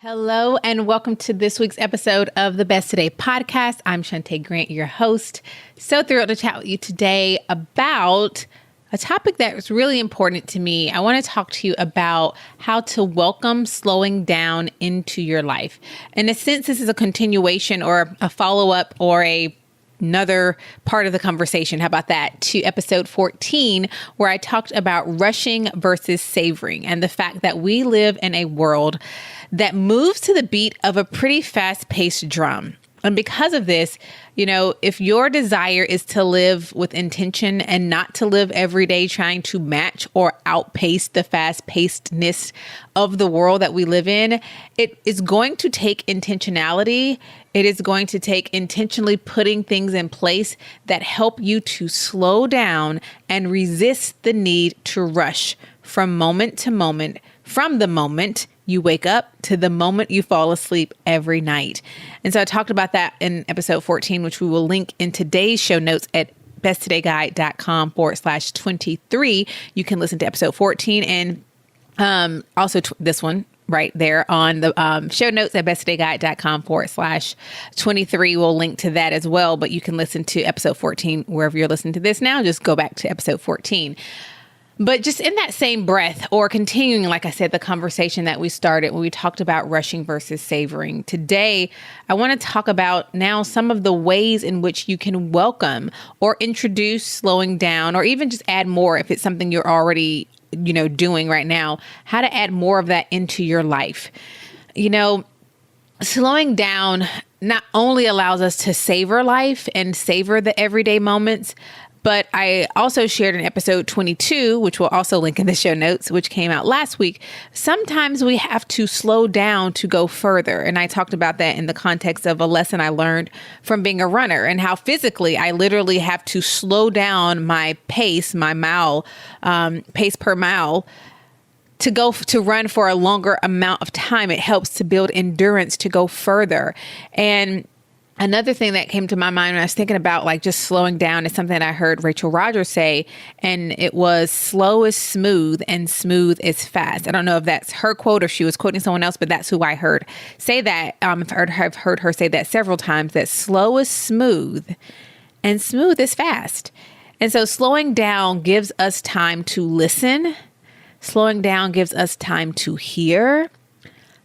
Hello and welcome to this week's episode of the Best Today podcast. I'm Shantae Grant, your host. So thrilled to chat with you today about a topic that is really important to me. I want to talk to you about how to welcome slowing down into your life. In a sense, this is a continuation or a follow-up or another part of the conversation. How about that? To episode 14, where I talked about rushing versus savoring and the fact that we live in a world that moves to the beat of a pretty fast-paced drum. And because of this, if your desire is to live with intention and not to live every day trying to match or outpace the fast-pacedness of the world that we live in, it is going to take intentionality. It is going to take intentionally putting things in place that help you to slow down and resist the need to rush from moment to moment, from the moment you wake up to the moment you fall asleep every night. And so I talked about that in episode 14, which we will link in today's show notes at besttodayguide.com/23. You can listen to episode 14 and also this one right there on the show notes at besttodayguide.com/23. We'll link to that as well, but you can listen to episode 14 wherever you're listening to this now. Just go back to episode 14. But just in that same breath, or continuing, like I said, the conversation that we started when we talked about rushing versus savoring, today I want to talk about now some of the ways in which you can welcome or introduce slowing down, or even just add more if it's something you're already, doing right now, how to add more of that into your life. Slowing down not only allows us to savor life and savor the everyday moments, but I also shared in episode 22, which we'll also link in the show notes, which came out last week. Sometimes we have to slow down to go further. And I talked about that in the context of a lesson I learned from being a runner, and how physically I literally have to slow down my pace, pace per mile, to run for a longer amount of time. It helps to build endurance to go further. And another thing that came to my mind when I was thinking about just slowing down is something I heard Rachel Rodgers say, and it was slow is smooth and smooth is fast. I don't know if that's her quote or if she was quoting someone else, but that's who I heard say that. I've heard her say that several times, that slow is smooth and smooth is fast. And so slowing down gives us time to listen. Slowing down gives us time to hear.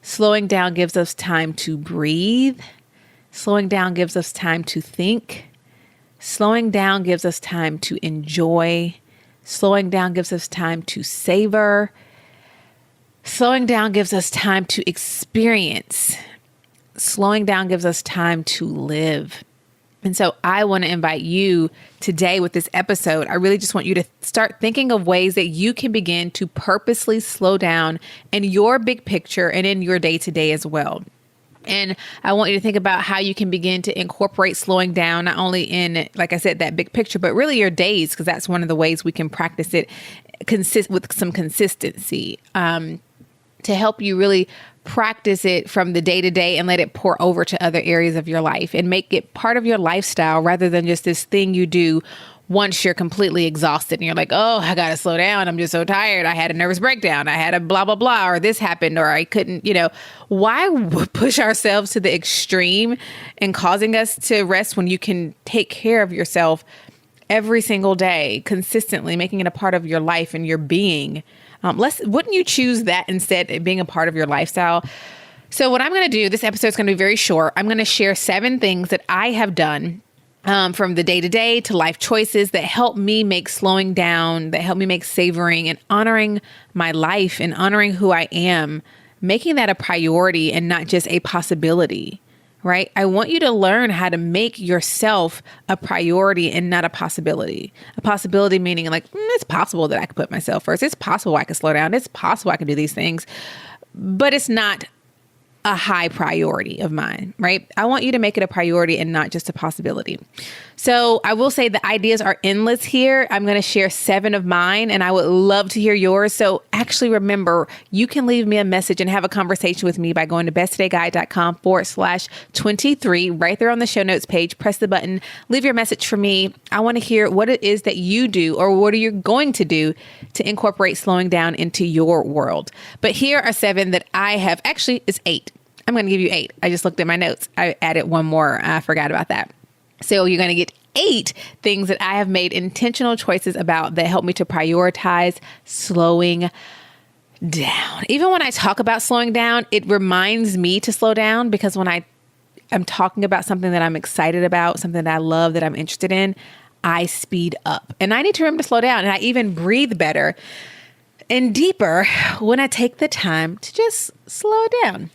Slowing down gives us time to breathe. Slowing down gives us time to think. Slowing down gives us time to enjoy. Slowing down gives us time to savor. Slowing down gives us time to experience. Slowing down gives us time to live. And so I want to invite you today with this episode. I really just want you to start thinking of ways that you can begin to purposely slow down in your big picture and in your day-to-day as well. And I want you to think about how you can begin to incorporate slowing down, not only in, like I said, that big picture, but really your days, because that's one of the ways we can practice it with some consistency, to help you really practice it from the day to day and let it pour over to other areas of your life and make it part of your lifestyle rather than just this thing you do once you're completely exhausted and you're like, oh, I got to slow down. I'm just so tired. I had a nervous breakdown. I had a blah, blah, blah, or this happened, or I couldn't, why push ourselves to the extreme and causing us to rest when you can take care of yourself every single day, consistently, making it a part of your life and your being? Wouldn't you choose that instead of being a part of your lifestyle? So what I'm going to do, this episode is going to be very short. I'm going to share 7 things that I have done from the day-to-day to life choices that help me make slowing down, that help me make savoring and honoring my life and honoring who I am, making that a priority and not just a possibility, right? I want you to learn how to make yourself a priority and not a possibility. A possibility meaning it's possible that I could put myself first. It's possible I could slow down. It's possible I can do these things, but it's not a high priority of mine, right? I want you to make it a priority and not just a possibility. So I will say the ideas are endless here. I'm going to share 7 of mine and I would love to hear yours. So actually remember, you can leave me a message and have a conversation with me by going to besttodayguide.com/23 right there on the show notes page. Press the button, leave your message for me. I want to hear what it is that you do or what are you going to do to incorporate slowing down into your world. But here are 7 that I have, actually it's 8. I'm going to give you 8. I just looked at my notes. I added one more. I forgot about that. So you're going to get 8 things that I have made intentional choices about that help me to prioritize slowing down. Even when I talk about slowing down, it reminds me to slow down, because when I'm talking about something that I'm excited about, something that I love, that I'm interested in, I speed up. And I need to remember to slow down. And I even breathe better and deeper when I take the time to just slow down.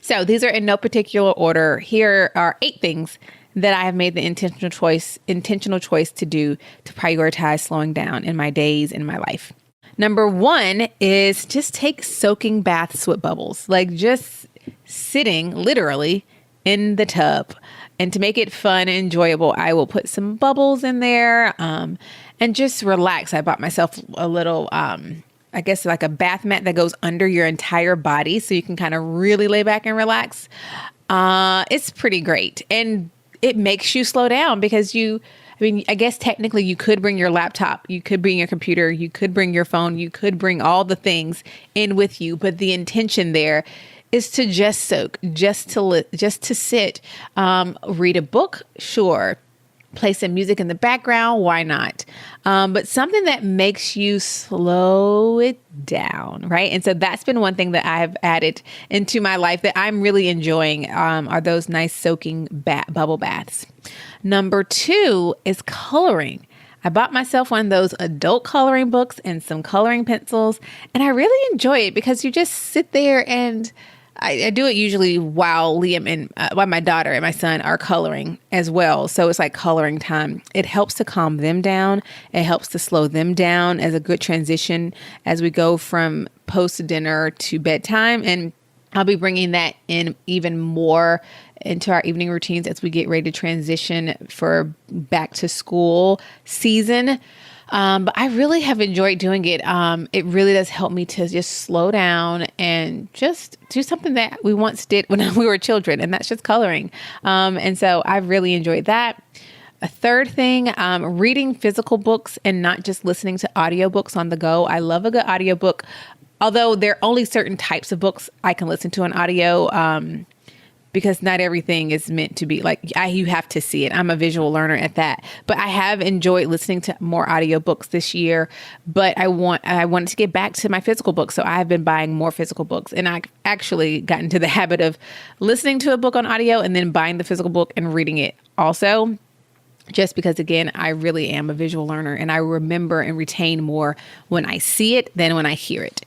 So these are in no particular order. Here are 8 things that I have made the intentional choice to do to prioritize slowing down in my days, in my life. Number 1 is just take soaking baths with bubbles, like just sitting literally in the tub. And to make it fun and enjoyable, I will put some bubbles in there and just relax. I bought myself a little, I guess like a bath mat that goes under your entire body, so you can kind of really lay back and relax. It's pretty great. And it makes you slow down because I guess technically you could bring your laptop, you could bring your computer, you could bring your phone, you could bring all the things in with you. But the intention there is to just soak, just to sit, read a book, sure. Play some music in the background, why not? But something that makes you slow it down, right? And so that's been one thing that I've added into my life that I'm really enjoying, are those nice soaking bubble baths. Number 2 is coloring. I bought myself one of those adult coloring books and some coloring pencils, and I really enjoy it because you just sit there and I do it usually while Liam and while my daughter and my son are coloring as well. So it's like coloring time. It helps to calm them down. It helps to slow them down as a good transition as we go from post-dinner to bedtime. And I'll be bringing that in even more into our evening routines as we get ready to transition for back to school season. But I really have enjoyed doing it. It really does help me to just slow down and just do something that we once did when we were children, and that's just coloring. And so I've really enjoyed that. A third thing, reading physical books and not just listening to audiobooks on the go. I love a good audiobook, although there are only certain types of books I can listen to on audio. Because not everything is meant to be like, you have to see it. I'm a visual learner at that. But I have enjoyed listening to more audiobooks this year, but I wanted to get back to my physical books. So I've been buying more physical books, and I've actually gotten to the habit of listening to a book on audio and then buying the physical book and reading it also. Just because, again, I really am a visual learner, and I remember and retain more when I see it than when I hear it.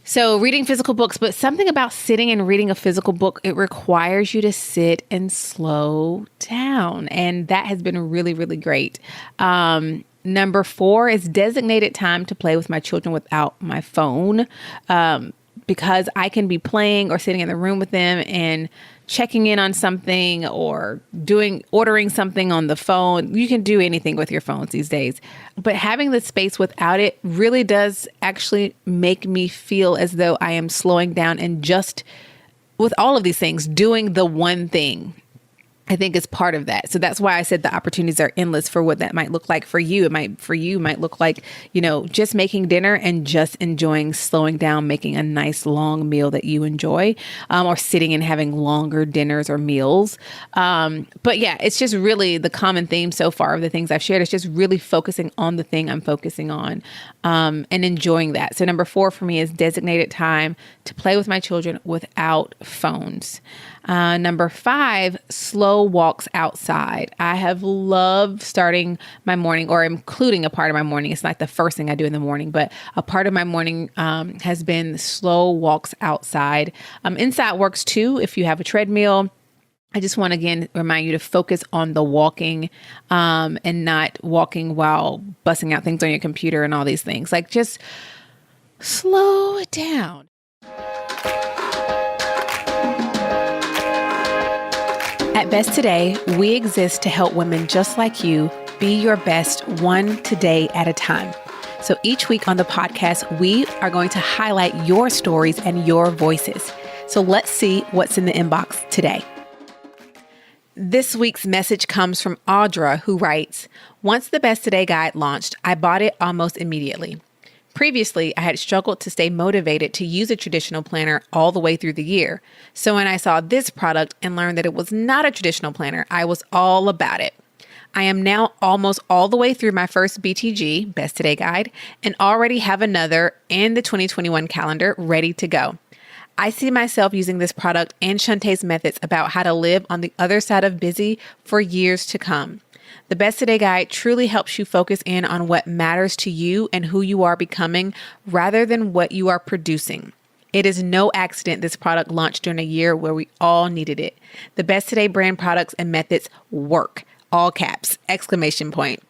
So reading physical books, but something about sitting and reading a physical book, it requires you to sit and slow down. And that has been really, really great. Number 4 is designated time to play with my children without my phone. Because I can be playing or sitting in the room with them and checking in on something or ordering something on the phone. You can do anything with your phones these days. But having the space without it really does actually make me feel as though I am slowing down and just with all of these things, doing the one thing. I think is part of that. So that's why I said the opportunities are endless for what that might look like for you. It might look like, just making dinner and just enjoying slowing down, making a nice long meal that you enjoy, or sitting and having longer dinners or meals. But yeah, it's just really the common theme so far of the things I've shared. It's just really focusing on the thing I'm focusing on, and enjoying that. So number 4 for me is designated time to play with my children without phones. Number 5, slow walks outside. I have loved starting my morning or including a part of my morning. It's not the first thing I do in the morning, but a part of my morning has been slow walks outside. Inside works too if you have a treadmill. I just want to again remind you to focus on the walking and not walking while busting out things on your computer and all these things. Like just slow it down. At Best Today, we exist to help women just like you be your best one today at a time. So each week on the podcast, we are going to highlight your stories and your voices. So let's see what's in the inbox today. This week's message comes from Audra, who writes, "Once the Best Today guide launched, I bought it almost immediately. Previously, I had struggled to stay motivated to use a traditional planner all the way through the year. So when I saw this product and learned that it was not a traditional planner, I was all about it. I am now almost all the way through my first BTG, Best Today Guide, and already have another in the 2021 calendar ready to go. I see myself using this product and Shantae's methods about how to live on the other side of busy for years to come. The Best Today Guide truly helps you focus in on what matters to you and who you are becoming rather than what you are producing. It is no accident this product launched during a year where we all needed it. The Best Today brand products and methods work. All caps, exclamation point.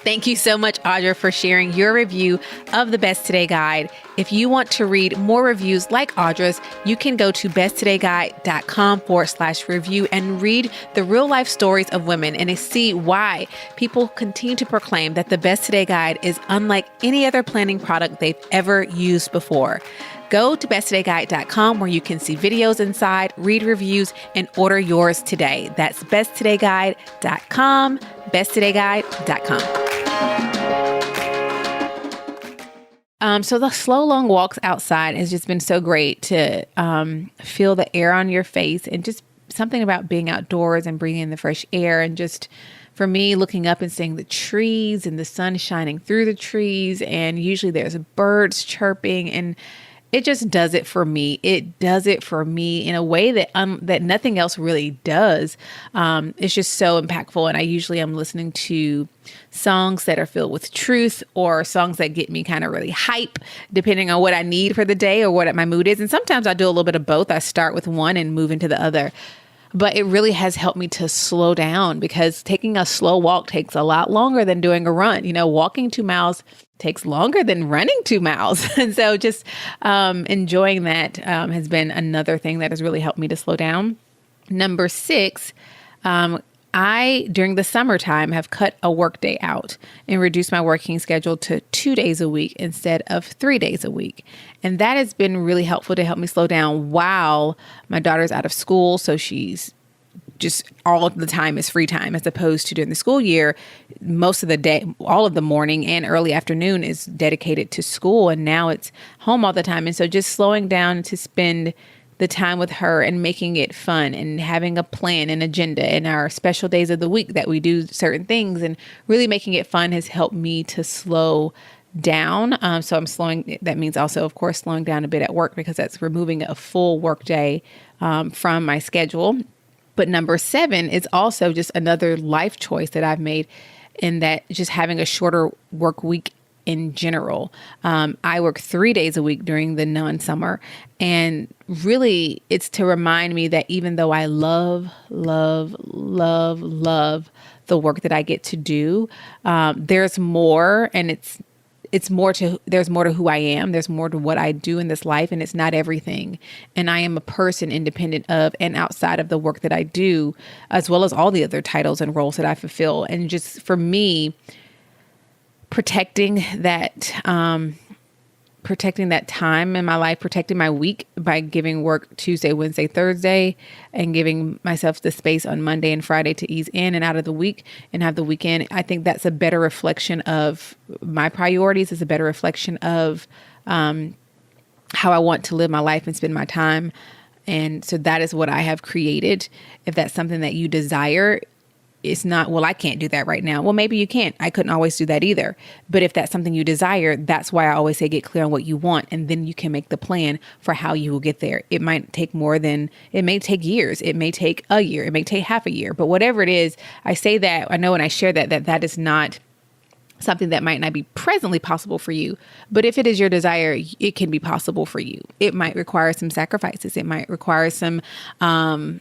Thank you so much, Audra, for sharing your review of the Best Today Guide. If you want to read more reviews like Audra's, you can go to besttodayguide.com/review and read the real life stories of women and see why people continue to proclaim that the Best Today Guide is unlike any other planning product they've ever used before. Go to besttodayguide.com where you can see videos inside, read reviews, and order yours today. That's besttodayguide.com, besttodayguide.com. So the slow, long walks outside has just been so great to feel the air on your face and just something about being outdoors and breathing in the fresh air and just for me, looking up and seeing the trees and the sun shining through the trees, and usually there's birds chirping, and it just does it for me. It does it for me in a way that that nothing else really does. It's just so impactful. And I usually am listening to songs that are filled with truth or songs that get me kind of really hype, depending on what I need for the day or what my mood is. And sometimes I do a little bit of both. I start with one and move into the other. But it really has helped me to slow down because taking a slow walk takes a lot longer than doing a run. You know, walking 2 miles takes longer than running 2 miles. And so just enjoying that has been another thing that has really helped me to slow down. Number 6, I, during the summertime, have cut a work day out and reduced my working schedule to 2 days a week instead of 3 days a week. And that has been really helpful to help me slow down while my daughter's out of school. So she's just all of the time is free time, as opposed to during the school year, most of the day, all of the morning and early afternoon is dedicated to school. And now it's home all the time. And so just slowing down to spend the time with her and making it fun and having a plan and agenda and our special days of the week that we do certain things and really making it fun has helped me to slow down. So I'm slowing. That means also, of course, slowing down a bit at work because that's removing a full work day from my schedule. But number 7 is also just another life choice that I've made in that just having a shorter work week in general. I work 3 days a week during the non-summer. And really, it's to remind me that even though I love the work that I get to do, there's more, and there's more to who I am. There's more to what I do in this life, and it's not everything. And I am a person independent of and outside of the work that I do, as well as all the other titles and roles that I fulfill. And just for me, protecting that time in my life, protecting my week by giving work Tuesday, Wednesday, Thursday, and giving myself the space on Monday and Friday to ease in and out of the week and have the weekend. I think that's a better reflection of my priorities. It's a better reflection of how I want to live my life and spend my time. And so that is what I have created. If that's something that you desire, it's not, well, I can't do that right now. Well, maybe you can't. I couldn't always do that either. But if that's something you desire, that's why I always say get clear on what you want. And then you can make the plan for how you will get there. It might take it may take years. It may take a year. It may take half a year. But whatever it is, I say that, I know when I share that is not something that might not be presently possible for you. But if it is your desire, it can be possible for you. It might require some sacrifices. It might require some of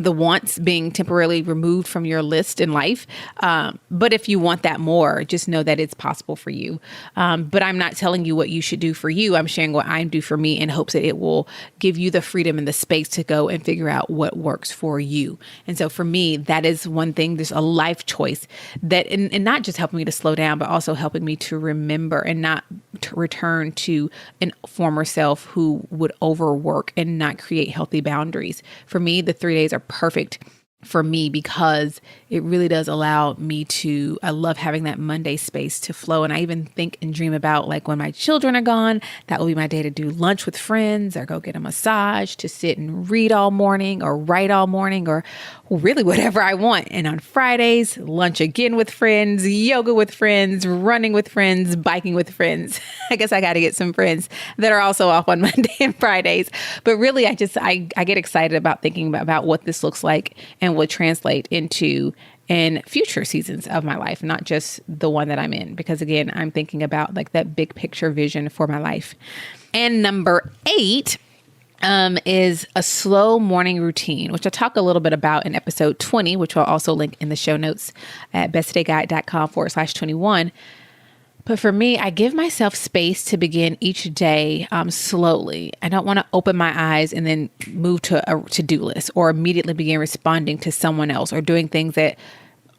the wants being temporarily removed from your list in life. But if you want that more, just know that it's possible for you. But I'm not telling you what you should do for you. I'm sharing what I do for me in hopes that it will give you the freedom and the space to go and figure out what works for you. And so for me, that is one thing. There's a life choice that, and not just helping me to slow down, but also helping me to remember and not to return to a former self who would overwork and not create healthy boundaries. For me, the 3 days are perfect for me, because it really does allow me I love having that Monday space to flow. And I even think and dream about like when my children are gone, that will be my day to do lunch with friends or go get a massage, to sit and read all morning or write all morning or really whatever I want. And on Fridays, lunch again with friends, yoga with friends, running with friends, biking with friends. I guess I got to get some friends that are also off on Monday and Fridays. But really, I get excited about thinking about what this looks like and will translate into in future seasons of my life, not just the one that I'm in. Because again, I'm thinking about like that big picture vision for my life. And number 8 is a slow morning routine, which I talk a little bit about in episode 20, which I'll also link in the show notes at besttodayguide.com/21. But for me, I give myself space to begin each day slowly. I don't want to open my eyes and then move to a to-do list or immediately begin responding to someone else or doing things that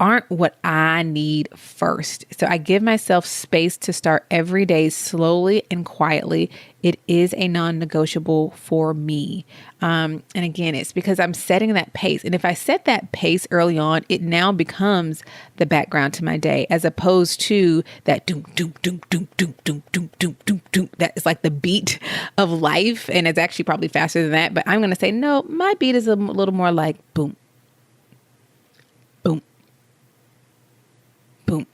aren't what I need first. So I give myself space to start every day slowly and quietly. It is a non-negotiable for me. And again, it's because I'm setting that pace. And if I set that pace early on, it now becomes the background to my day, as opposed to that doom, doom, doom, doom, doom, doom, doom, doom, doom, doom. That is like the beat of life. And it's actually probably faster than that. But I'm going to say, no, my beat is a little more like boom, boom, boom.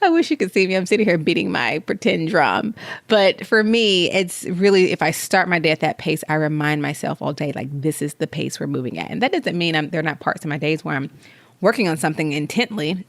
I wish you could see me. I'm sitting here beating my pretend drum. But for me, it's really, if I start my day at that pace, I remind myself all day, like, this is the pace we're moving at. And that doesn't mean there are not parts of my days where I'm working on something intently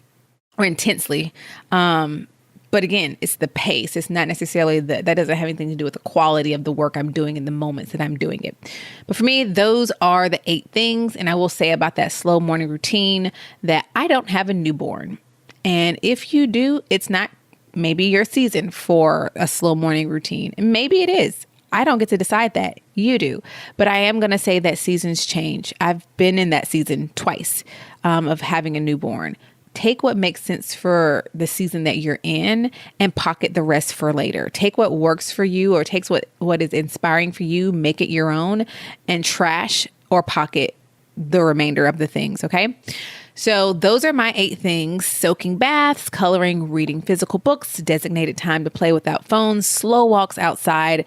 or intensely. But again, it's the pace. It's not necessarily that doesn't have anything to do with the quality of the work I'm doing in the moments that I'm doing it. But for me, those are the 8 things. And I will say about that slow morning routine that I don't have a newborn. And if you do, it's not maybe your season for a slow morning routine. And maybe it is. I don't get to decide that. You do. But I am going to say that seasons change. I've been in that season twice of having a newborn. Take what makes sense for the season that you're in and pocket the rest for later. Take what works for you or takes what is inspiring for you, make it your own, and trash or pocket the remainder of the things, okay? So those are my 8 things: soaking baths, coloring, reading physical books, designated time to play without phones, slow walks outside,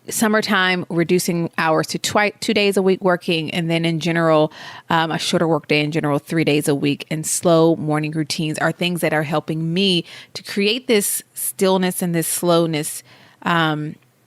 summertime, reducing hours to 2 days a week working, and then in general, a shorter work day in general, 3 days a week, and slow morning routines are things that are helping me to create this stillness and this slowness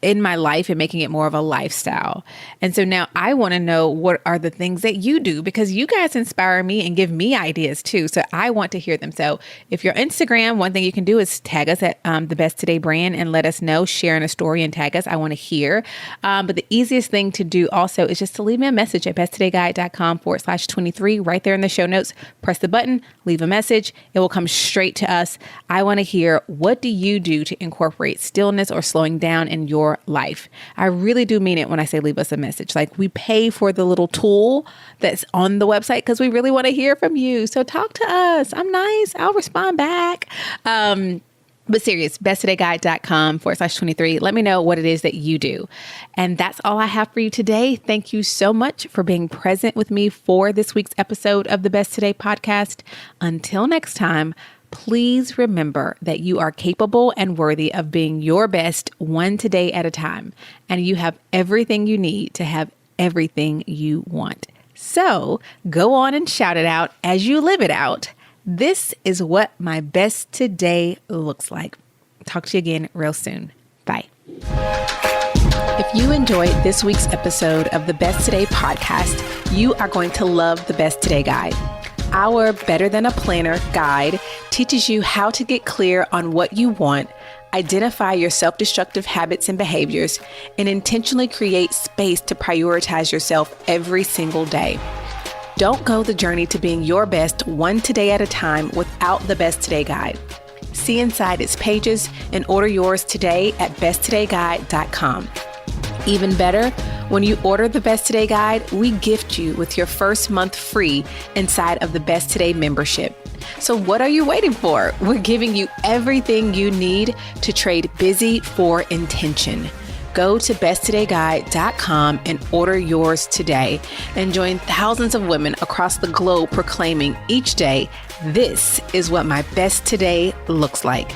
in my life and making it more of a lifestyle. And so now I want to know, what are the things that you do? Because you guys inspire me and give me ideas too. So I want to hear them. So if you're Instagram, one thing you can do is tag us at the Best Today brand and let us know, share in a story and tag us. I want to hear. But the easiest thing to do also is just to leave me a message at besttodayguide.com/23 right there in the show notes. Press the button, leave a message. It will come straight to us. I want to hear, what do you do to incorporate stillness or slowing down in your life? I really do mean it when I say leave us a message. Like, we pay for the little tool that's on the website because we really want to hear from you. So talk to us. I'm nice. I'll respond back. But serious, besttodayguide.com/23. Let me know what it is that you do. And that's all I have for you today. Thank you so much for being present with me for this week's episode of the Best Today podcast. Until next time, please remember that you are capable and worthy of being your best one today at a time. And you have everything you need to have everything you want. So go on and shout it out as you live it out. This is what my best today looks like. Talk to you again real soon. Bye. If you enjoyed this week's episode of the Best Today podcast, you are going to love the Best Today Guide. Our Better Than a Planner guide teaches you how to get clear on what you want, identify your self-destructive habits and behaviors, and intentionally create space to prioritize yourself every single day. Don't go the journey to being your best one today at a time without the Best Today Guide. See inside its pages and order yours today at besttodayguide.com. Even better, when you order the Best Today Guide, we gift you with your first month free inside of the Best Today membership. So what are you waiting for? We're giving you everything you need to trade busy for intention. Go to besttodayguide.com and order yours today and join thousands of women across the globe proclaiming each day, this is what my best today looks like.